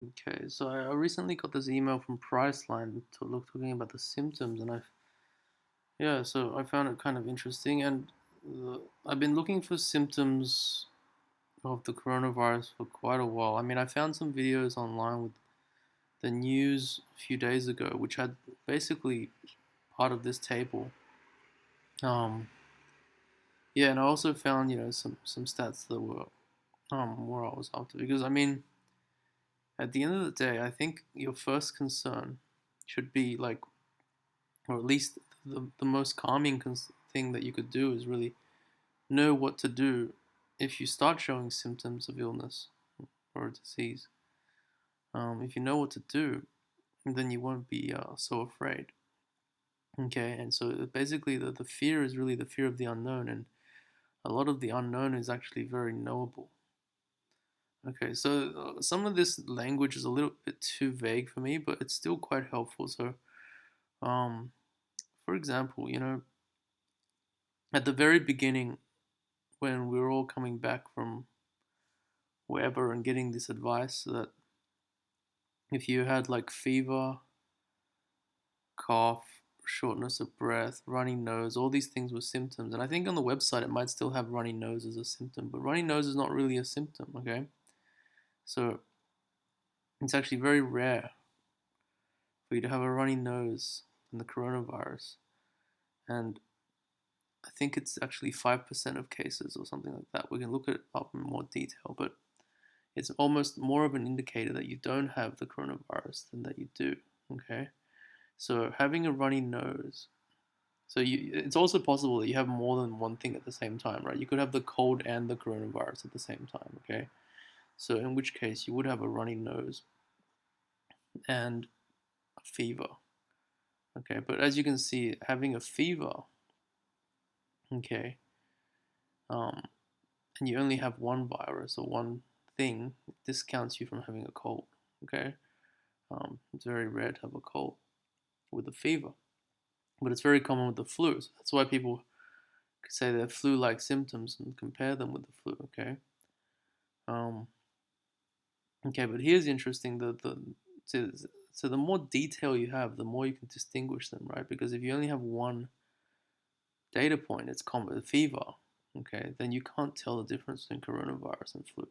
Okay, so I recently got this email from Priceline talking about the symptoms, and so I found it kind of interesting, and I've been looking for symptoms of the coronavirus for quite a while. I mean, I found some videos online with the news a few days ago, which had basically part of this table. Um, yeah, and I also found some stats that were where I was after because I mean, at the end of the day, I think your first concern should be like, or at least the most calming thing that you could do is really know what to do if you start showing symptoms of illness or a disease. If you know what to do, then you won't be so afraid. Okay, and so basically, the fear is really the fear of the unknown, and a lot of the unknown is actually very knowable. Okay, so some of this language is a little bit too vague for me, but it's still quite helpful. So, um, for example, at the very beginning, when we were all coming back from wherever and getting this advice that if you had like fever, cough, shortness of breath, runny nose, all these things were symptoms. And I think on the website it might still have runny nose as a symptom, but runny nose is not really a symptom, okay? So it's actually very rare for you to have a runny nose in the coronavirus. And I think it's actually 5% of cases or something like that. We can look it up in more detail, but it's almost more of an indicator that you don't have the coronavirus than that you do, okay? So having a runny nose, it's also possible that you have more than one thing at the same time, right? You could have the cold and the coronavirus at the same time, okay? So in which case you would have a runny nose and a fever, okay? But as you can see, having a fever, okay, um, and you only have one virus or one thing, it discounts you from having a cold, okay? It's very rare to have a cold with a fever, but it's very common with the flu. So that's why people say they have flu-like symptoms and compare them with the flu, okay? Um, okay, but here's interesting. So, so the more detail you have, the more you can distinguish them, right? Because if you only have one data point, it's common fever, okay, then you can't tell the difference between coronavirus and flu.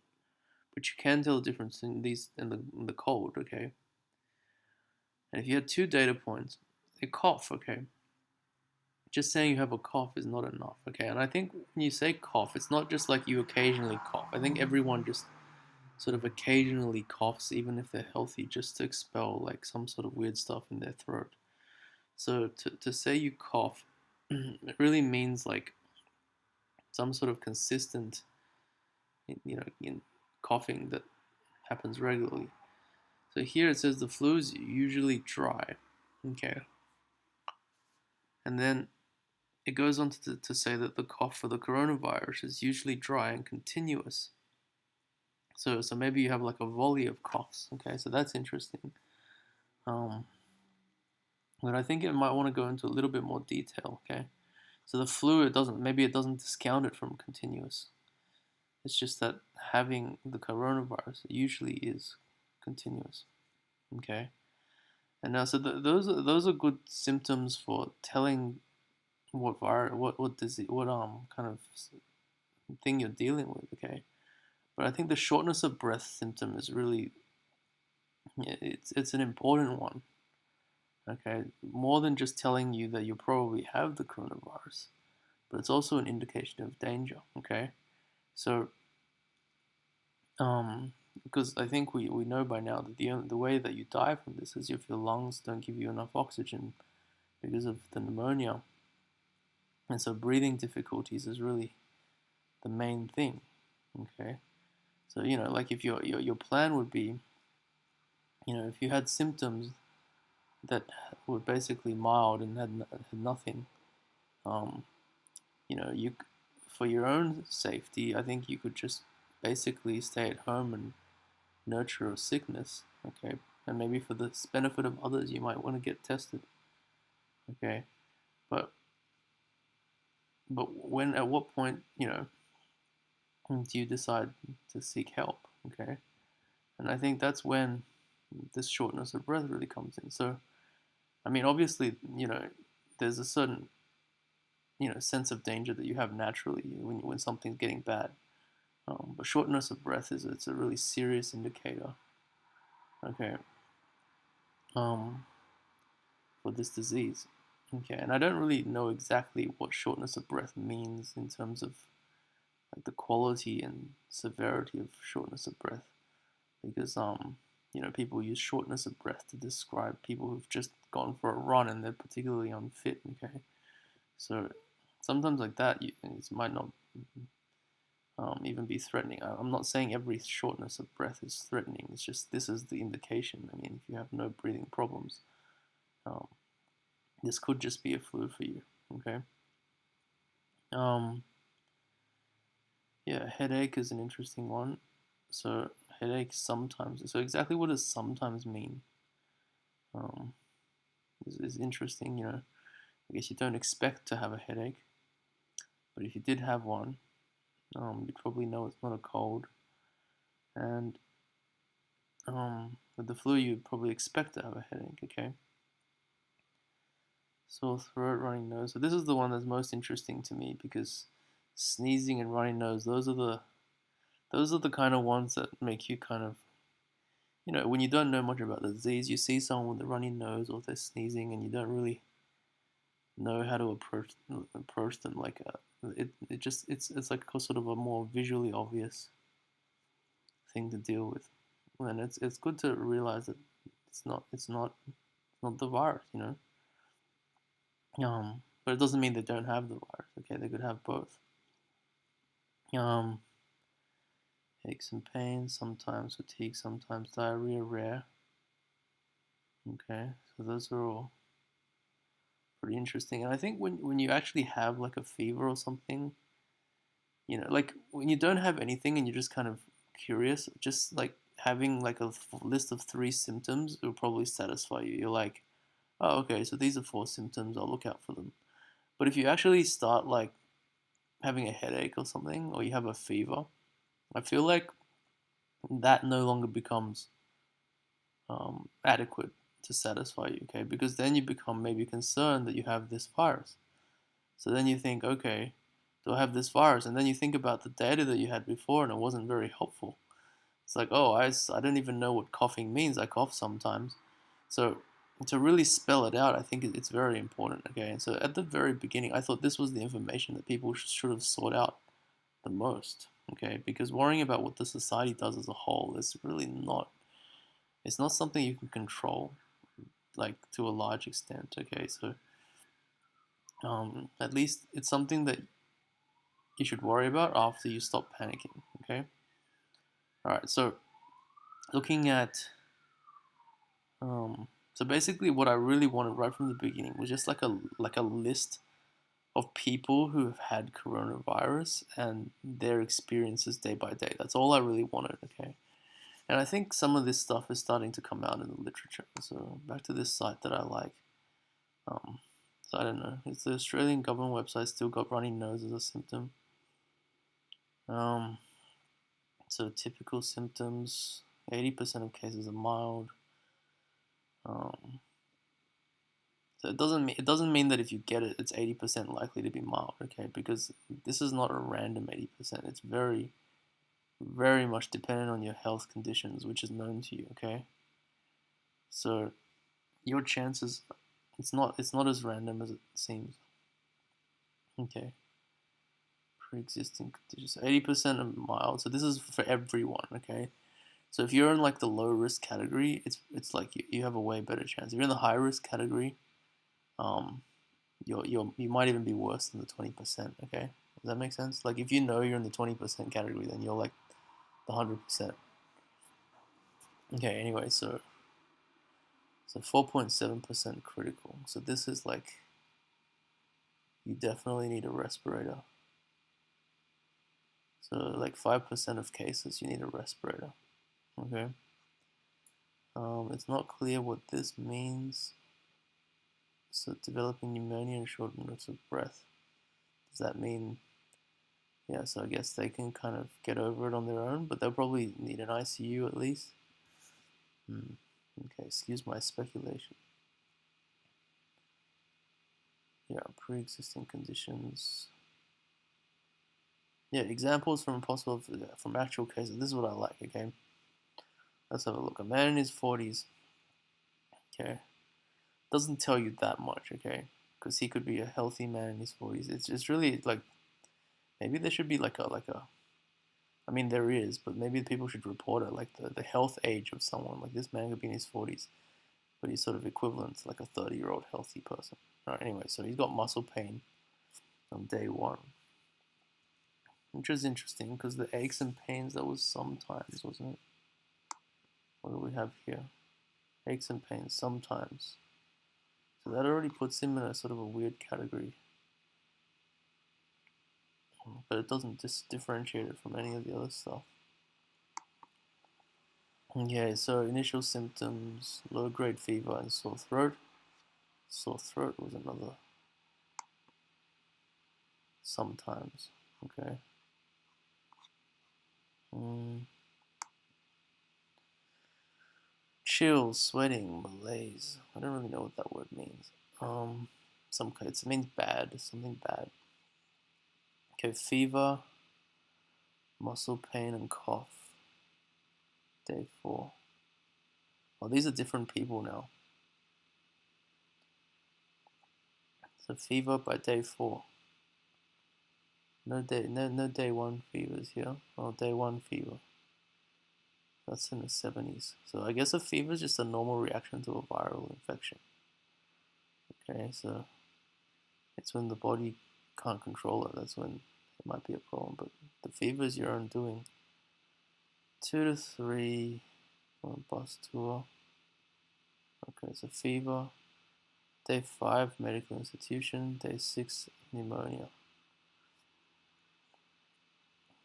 But you can tell the difference in the cold, okay? And if you had two data points, a cough, okay, just saying you have a cough is not enough, okay? And I think when you say cough, it's not just like you occasionally cough. I think everyone just sort of occasionally coughs, even if they're healthy, just to expel like some sort of weird stuff in their throat. So to say you cough, it really means like some sort of consistent, in coughing that happens regularly. So here it says the flu is usually dry, okay, and then it goes on to say that the cough for the coronavirus is usually dry and continuous. So maybe you have like a volley of coughs, okay, so that's interesting. Um, but I think it might want to go into a little bit more detail, okay? So the flu, it doesn't discount it from continuous. It's just that having the coronavirus usually is continuous, okay? And now, so those are good symptoms for telling what virus, what disease, what kind of thing you're dealing with, okay? But I think the shortness of breath symptom is really, yeah, it's an important one, okay? More than just telling you that you probably have the coronavirus, but it's also an indication of danger, okay? So, because I think we know by now that the way that you die from this is if your lungs don't give you enough oxygen because of the pneumonia, and so breathing difficulties is really the main thing, okay? So like if your plan would be, if you had symptoms that were basically mild and had nothing, um, you for your own safety, I think you could just basically stay at home and nurture a sickness, okay? And maybe for the benefit of others, you might want to get tested, okay? But when at what point, do you decide to seek help, okay? And I think that's when this shortness of breath really comes in. So, I mean, obviously, there's a certain, sense of danger that you have naturally when something's getting bad. But shortness of breath it's a really serious indicator. Okay. Um, for this disease. Okay, and I don't really know exactly what shortness of breath means in terms of like the quality and severity of shortness of breath, because people use shortness of breath to describe people who've just gone for a run and they're particularly unfit. Okay, so sometimes like that, it might not even be threatening. I'm not saying every shortness of breath is threatening. It's just this is the indication. I mean, if you have no breathing problems, um, this could just be a flu for you. Okay. Um, yeah, headache is an interesting one. So headache sometimes. So exactly what does sometimes mean? Um, is interesting. I guess you don't expect to have a headache, but if you did have one, you'd probably know it's not a cold. And with the flu, you'd probably expect to have a headache. Okay. Sore throat, running nose. So this is the one that's most interesting to me because sneezing and running nose, those are the kind of ones that make you kind of, when you don't know much about the disease, you see someone with a runny nose or they're sneezing and you don't really know how to approach them. Like it's like a sort of a more visually obvious thing to deal with, and it's good to realize that it's not the virus. But it doesn't mean they don't have the virus. Okay, they could have both. Um, aches and pains, sometimes fatigue, sometimes diarrhea, rare. Okay, so those are all pretty interesting. And I think when you actually have like a fever or something, like when you don't have anything and you're just kind of curious, just like having like a list of 3 symptoms will probably satisfy you. You're like, oh, okay, so these are 4 symptoms. I'll look out for them. But if you actually start like having a headache or something, or you have a fever, I feel like that no longer becomes adequate to satisfy you. Okay, because then you become maybe concerned that you have this virus. So then you think, okay, do I have this virus? And then you think about the data that you had before, and it wasn't very helpful. It's like, oh, I don't even know what coughing means. I cough sometimes. So to really spell it out, I think it's very important. Okay, and so at the very beginning, I thought this was the information that people should have sought out the most. Okay, because worrying about what the society does as a whole is really not. It's not something you can control, like to a large extent. Okay, so at least it's something that you should worry about after you stop panicking. Okay. All right. So looking at so basically what I really wanted right from the beginning was just like a list of people who have had coronavirus and their experiences day by day. That's all I really wanted. Okay. And I think some of this stuff is starting to come out in the literature. So back to this site that I like. Um, so I don't know. It's the Australian government website still got runny nose as a symptom. Um, So typical symptoms, 80% of cases are mild. Um, so it doesn't mean that if you get it, it's 80% likely to be mild. Okay, because this is not a random 80%. It's very, very much dependent on your health conditions, which is known to you. Okay, so your chances, it's not as random as it seems. Okay, pre-existing conditions, 80% are mild. So this is for everyone. Okay. So if you're in like the low risk category, it's like you have a way better chance. If you're in the high risk category, um, you might even be worse than the 20%. Okay, does that make sense? Like if you know you're in the 20% category, then you're like the 100%. Okay. Anyway, so 4.7% critical. So this is like you definitely need a respirator. So like 5% of cases you need a respirator. Okay. It's not clear what this means. So developing pneumonia and shortness of breath. Does that mean, yeah, so I guess they can kind of get over it on their own, but they'll probably need an ICU at least. Hmm. Okay, excuse my speculation. Yeah, pre-existing conditions. Yeah, examples from possible from actual cases. This is what I like. Okay, let's have a look. A man in his 40s. Okay, doesn't tell you that much. Okay, because he could be a healthy man in his 40s. It's really like maybe there should be like a. I mean, there is, but maybe people should report it, like the health age of someone. Like this man could be in his 40s, but he's sort of equivalent to like a 30-year-old healthy person. All right, anyway, so he's got muscle pain on day one, which is interesting because the aches and pains, that was sometimes, wasn't it? What do we have here? Aches and pains sometimes. So that already puts him in a sort of a weird category. But it doesn't differentiate it from any of the other stuff. Okay, so initial symptoms, low grade fever and sore throat. Sore throat was another sometimes. Okay. Mm. Chills, sweating, malaise. I don't really know what that word means. It means bad, something bad. Okay, fever, muscle pain, and cough. Day 4. Oh, these are different people now. So fever by day 4. No day 1 fevers here. Oh, day 1 fever. That's in the 70s. So I guess a fever is just a normal reaction to a viral infection. Okay, so it's when the body can't control it. That's when it might be a problem. But the fever is your own doing. 2 to 3 on a bus tour. Okay, so fever. Day 5, medical institution. Day 6, pneumonia.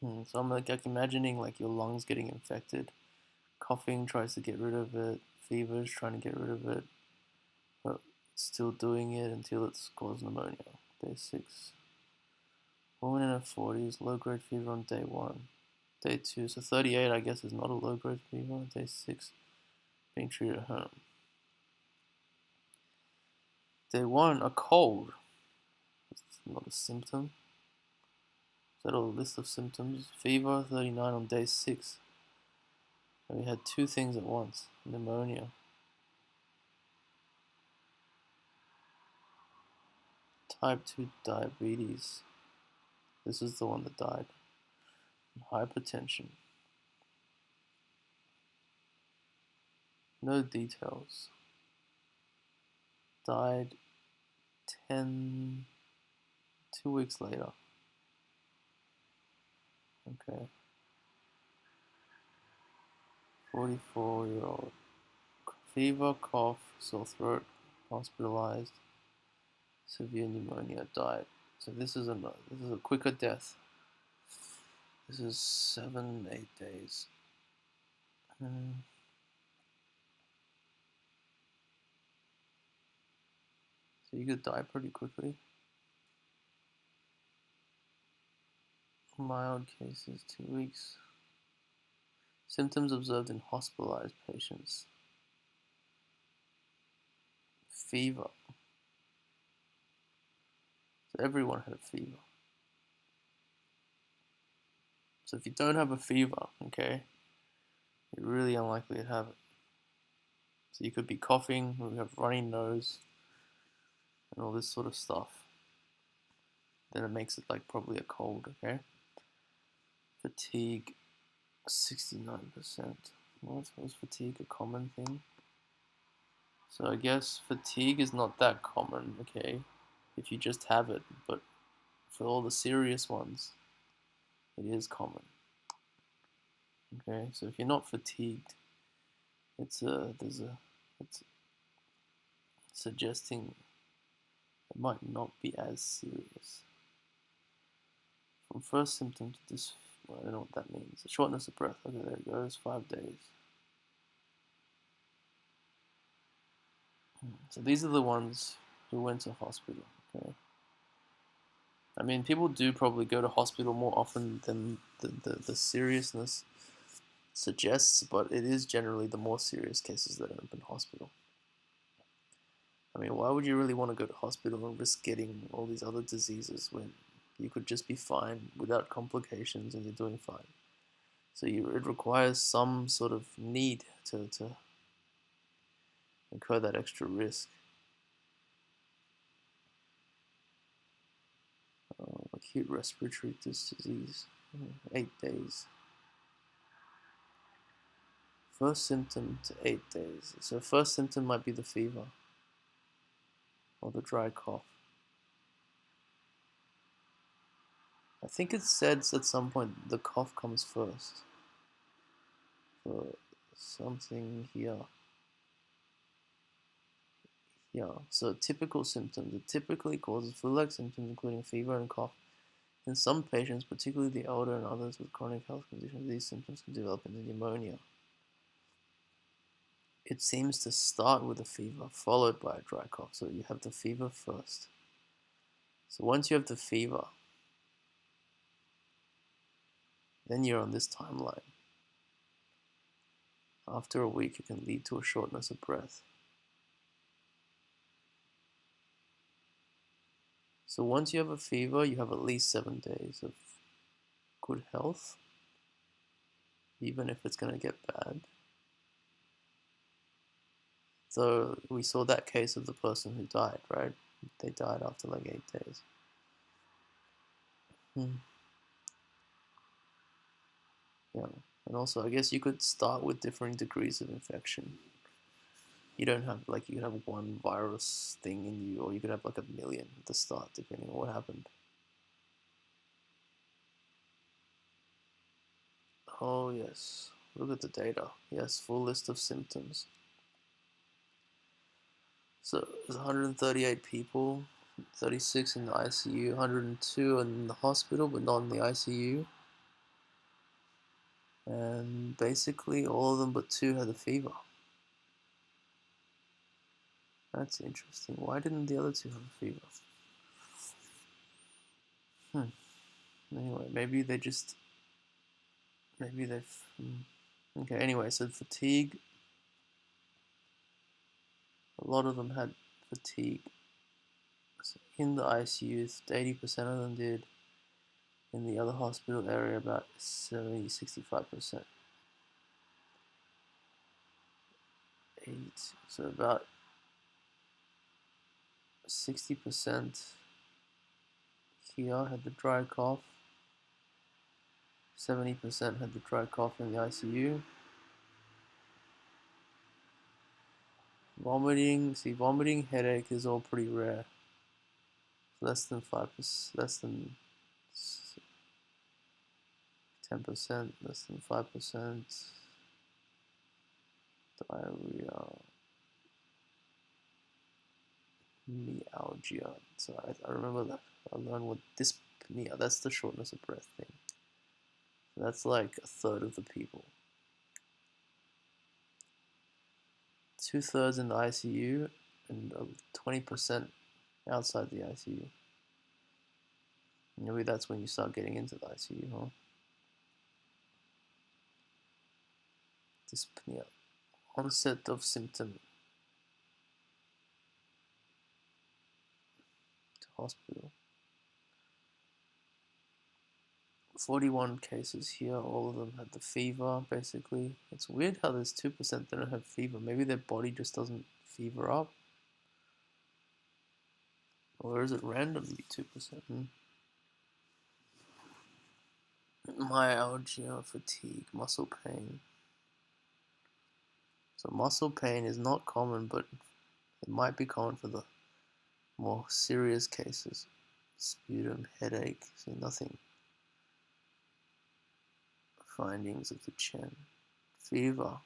So I'm like imagining like your lungs getting infected. Coughing tries to get rid of it. Fever's trying to get rid of it. But it's still doing it until it's caused pneumonia. Day 6. Woman in her 40s, low grade fever on day 1. Day 2, so 38 I guess is not a low grade fever. Day 6, being treated at home. Day 1, a cold. It's not a symptom. Is that a list of symptoms? Fever, 39 on day 6. And we had two things at once. Pneumonia. Type 2 diabetes. This is the one that died. Hypertension. No details. Died 10, 2 weeks later. Okay. 44-year-old. Fever, cough, sore throat, hospitalized, severe pneumonia, died. So this is a quicker death. This is 7, 8 days. So you could die pretty quickly. Mild cases, 2 weeks. Symptoms observed in hospitalized patients. Fever. So everyone had a fever. So if you don't have a fever, okay, you're really unlikely to have it. So you could be coughing, or you have runny nose, and all this sort of stuff. Then it makes it like probably a cold, okay? Fatigue, 69%. What was fatigue a common thing? So I guess fatigue is not that common, okay, if you just have it, but for all the serious ones, it is common. Okay, so if you're not fatigued, it's suggesting it might not be as serious. From first symptom to this, well, I don't know what that means. Shortness of breath. Okay, there it goes. 5 days. So these are the ones who went to hospital. Okay. I mean, people do probably go to hospital more often than the seriousness suggests, but it is generally the more serious cases that end up in hospital. I mean, why would you really want to go to hospital and risk getting all these other diseases when you could just be fine without complications and you're doing fine? So it requires some sort of need to incur that extra risk. Acute respiratory disease, 8 days. First symptom to 8 days. So first symptom might be the fever or the dry cough. I think it said at some point the cough comes first. For something here. Yeah, so typical symptoms. It typically causes flu-like symptoms, including fever and cough. In some patients, particularly the older and others with chronic health conditions, these symptoms can develop into pneumonia. It seems to start with a fever, followed by a dry cough. So you have the fever first. So once you have the fever, then you're on this timeline. After a week, it can lead to a shortness of breath. So once you have a fever, you have at least 7 days of good health, even if it's going to get bad. So we saw that case of the person who died, right? They died after like 8 days. Yeah, and also I guess you could start with differing degrees of infection. You don't have like you could have one virus thing in you, or you could have like a million at the start, depending on what happened. Oh yes, look at the data. Yes, full list of symptoms. So there's 138 people, 36 in the ICU, 102 in the hospital, but not in the ICU. And basically all of them but two had a fever. That's interesting. Why didn't the other two have a fever? Anyway, maybe they've. Okay, anyway, so fatigue. A lot of them had fatigue. So in the ICU, 80% of them did. In the other hospital area, about 65%. So about 60% here had the dry cough. 70% had the dry cough in the ICU. Vomiting, vomiting, headache is all pretty rare. Less than 5%, less than 10%, less than 5%. Diarrhea, myalgia. So I remember that. I learned what dyspnea, that's the shortness of breath thing. So that's like a third of the people. 2/3 in the ICU and 20% outside the ICU. Maybe that's when you start getting into the ICU, huh? Dyspnea. Onset of symptom to hospital. 41 cases here, all of them had the fever, basically. It's weird how there's 2% that don't have fever. Maybe their body just doesn't fever up. Or is it randomly 2%? Myalgia, fatigue, muscle pain. So muscle pain is not common, but it might be common for the more serious cases. Sputum, headache, so nothing. Findings of the chin. Fever,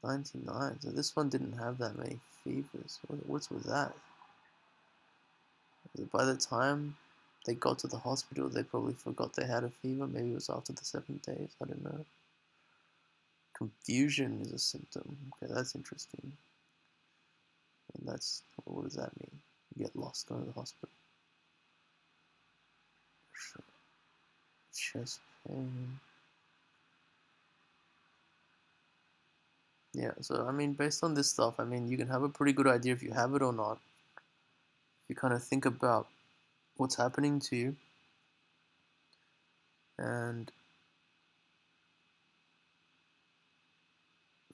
99. So this one didn't have that many fevers. What's with that? By the time they got to the hospital, they probably forgot they had a fever. Maybe it was after the 7 days. I don't know. Confusion is a symptom. Okay, that's interesting. And what does that mean? You get lost going to the hospital. Chest pain. Yeah, so I mean, based on this stuff, I mean, you can have a pretty good idea if you have it or not. You kind of think about what's happening to you, and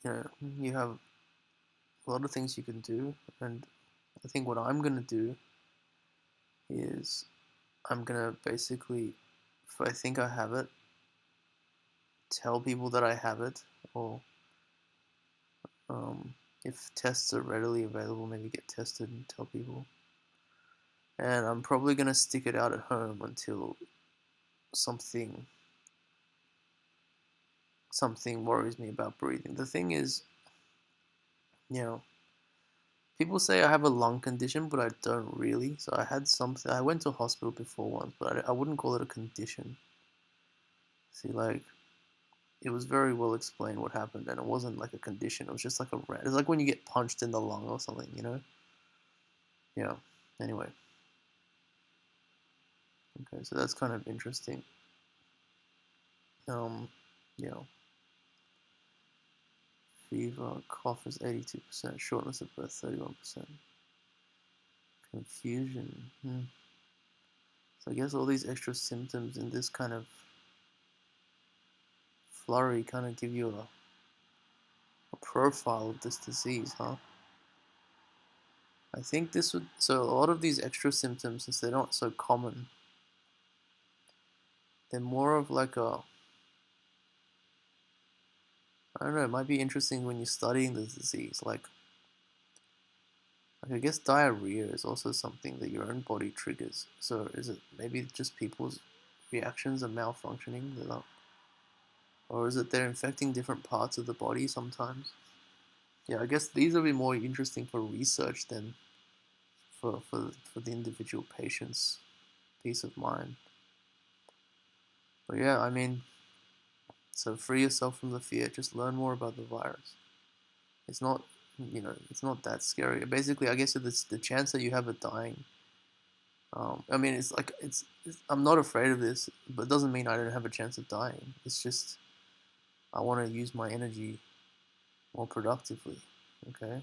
you know, you have a lot of things you can do. And I think what I'm gonna do is I'm gonna basically, if I think I have it, tell people that I have it, or um, if tests are readily available, maybe get tested and tell people. And I'm probably gonna stick it out at home until something something worries me about breathing. The thing is, you know, people say I have a lung condition, but I don't really. So I had something. I went to a hospital before once, but I wouldn't call it a condition. See, like it was very well explained what happened, and it wasn't like a condition. It was just like a rant. It's like when you get punched in the lung or something, you know? Yeah. Anyway, okay, so that's kind of interesting. Um, you know, fever, cough is 82%, shortness of breath 31%, confusion. So I guess all these extra symptoms in this kind of flurry kind of give you a profile of this disease, huh? I think this would, so a lot of these extra symptoms, since they're not so common, they're more of like a, I don't know, it might be interesting when you're studying the disease. Like I guess diarrhea is also something that your own body triggers. So is it maybe just people's reactions are malfunctioning? They're not, or is it they're infecting different parts of the body sometimes? Yeah, I guess these will be more interesting for research than for the individual patient's peace of mind. But yeah, I mean, so free yourself from the fear. Just learn more about the virus. It's not, it's not that scary. Basically, I guess it's the chance that you have of dying. I mean, it's like I'm not afraid of this, but it doesn't mean I don't have a chance of dying. It's just I want to use my energy more productively. Okay.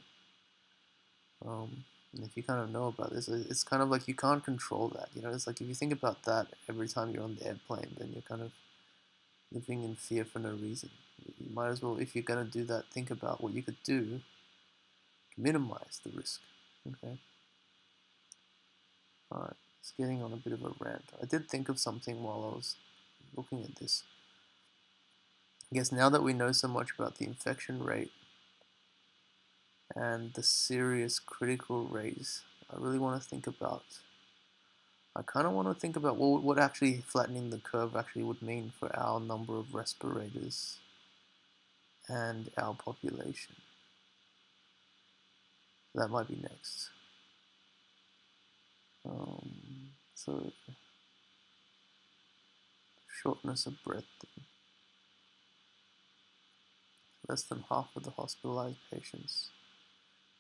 And if you kind of know about this, it's kind of like you can't control that. It's like if you think about that every time you're on the airplane, then you're kind of living in fear for no reason. You might as well, if you're gonna do that, think about what you could do to minimize the risk. Okay. All right. It's getting on a bit of a rant. I did think of something while I was looking at this. I guess now that we know so much about the infection rate and the serious critical rates, I really want to think about. I kind of want to think about what actually flattening the curve actually would mean for our number of respirators and our population. That might be next. So shortness of breath. Less than half of the hospitalized patients.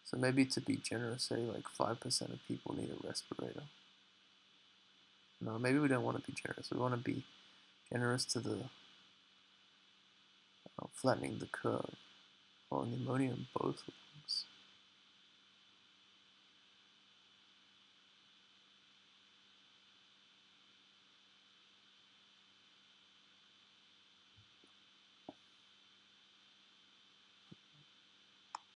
So maybe to be generous, say like 5% of people need a respirator. No, maybe we don't want to be generous. We want to be generous to the flattening the curve or pneumonia in both lungs.